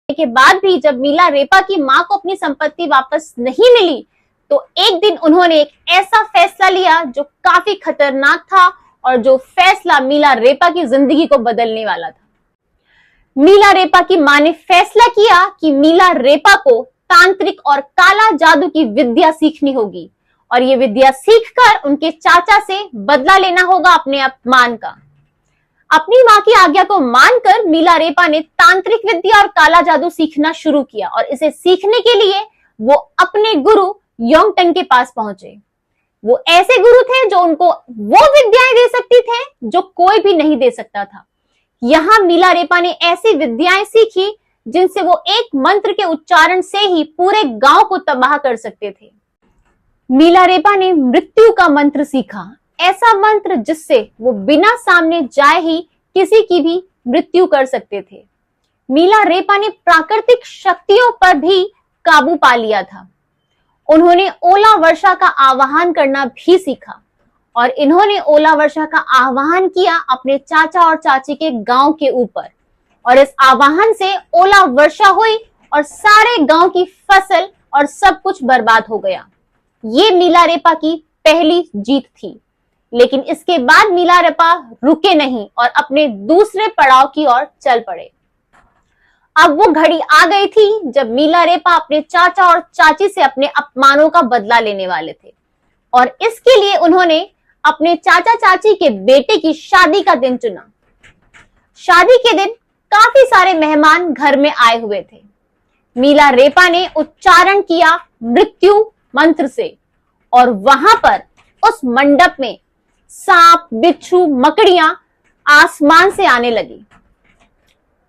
के बाद भी जब मिलारेपा की मां को अपनी संपत्ति वापस नहीं मिली, तो एक दिन उन्होंने एक ऐसा फैसला लिया जो काफी खतरनाक था और जो फैसला मिलारेपा की जिंदगी को बदलने वाला था। मिलारेपा की मां ने फैसला किया कि मिलारेपा को तांत्रिक और काला जादू की विद्या सीखनी होगी और ये विद्या सीखकर उनके चाचा से बदला लेना होगा अपने अपमान का। अपनी मां की आज्ञा को मानकर मिलारेपा ने तांत्रिक विद्या और काला जादू सीखना शुरू किया और इसे सीखने के लिए वो अपने गुरु योंगटंग के पास पहुंचे। वो ऐसे गुरु थे जो उनको वो विद्याएं दे सकती थे जो कोई भी नहीं दे सकता था। यहां मिलारेपा ने ऐसी विद्याएं सीखी जिनसे वो एक मंत्र के उच्चारण से ही पूरे गांव को तबाह कर सकते थे। मिलारेपा ने मृत्यु का मंत्र सीखा, ऐसा मंत्र जिससे वो बिना सामने जाए ही किसी की भी मृत्यु कर सकते थे। मिलारेपा ने प्राकृतिक शक्तियों पर भी काबू पा लिया था। उन्होंने ओला वर्षा का आवाहन करना भी सीखा और इन्होंने ओला वर्षा का आवाहन किया अपने चाचा और चाची के गांव के ऊपर और इस आवाहन से ओला वर्षा हुई और सारे गांव की फसल और सब कुछ बर्बाद हो गया। ये मिलारेपा की पहली जीत थी, लेकिन इसके बाद मिलारेपा रुके नहीं और अपने दूसरे पड़ाव की ओर चल पड़े। अब वो घड़ी आ गई थी जब मिलारेपा अपने चाचा और चाची से अपने अपमानों का बदला लेने वाले थे और इसके लिए उन्होंने अपने चाचा चाची के बेटे की शादी का दिन चुना। शादी के दिन काफी सारे मेहमान घर में आए हुए थे। मिलारेपा ने उच्चारण किया मृत्यु मंत्र से और वहां पर उस मंडप में सांप, बिच्छू, मकड़ियां आसमान से आने लगी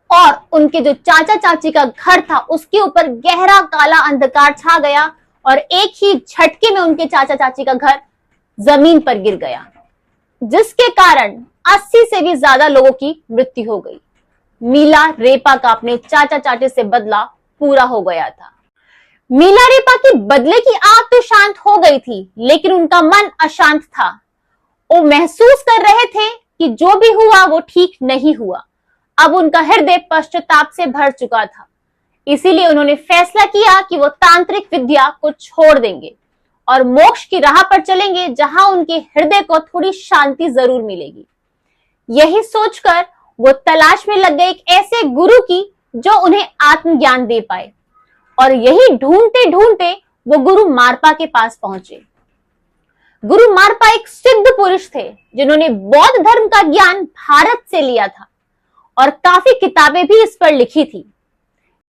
और उनके जो चाचा चाची का घर था उसके ऊपर गहरा काला अंधकार छा गया और एक ही झटके में उनके चाचा चाची का घर जमीन पर गिर गया, जिसके कारण 80 से भी ज्यादा लोगों की मृत्यु हो गई। मिलारेपा का अपने चाचा चाची से बदला पूरा हो गया था। मिलारेपा की बदले की आग तो शांत हो गई थी, लेकिन उनका मन अशांत था। वो महसूस कर रहे थे कि जो भी हुआ वो ठीक नहीं हुआ। अब उनका हृदय पश्चाताप से भर चुका था, इसीलिए उन्होंने फैसला किया कि वो तांत्रिक विद्या को छोड़ देंगे और मोक्ष की राह पर चलेंगे, जहां उनके हृदय को थोड़ी शांति जरूर मिलेगी। यही सोचकर वो तलाश में लग गए एक ऐसे गुरु की जो उन्हें आत्मज्ञान दे पाए और यही ढूंढते ढूंढते वो गुरु मारपा के पास पहुंचे। गुरु मारपा एक सिद्ध पुरुष थे जिन्होंने बौद्ध धर्म का ज्ञान भारत से लिया था और काफी किताबें भी इस पर लिखी थी।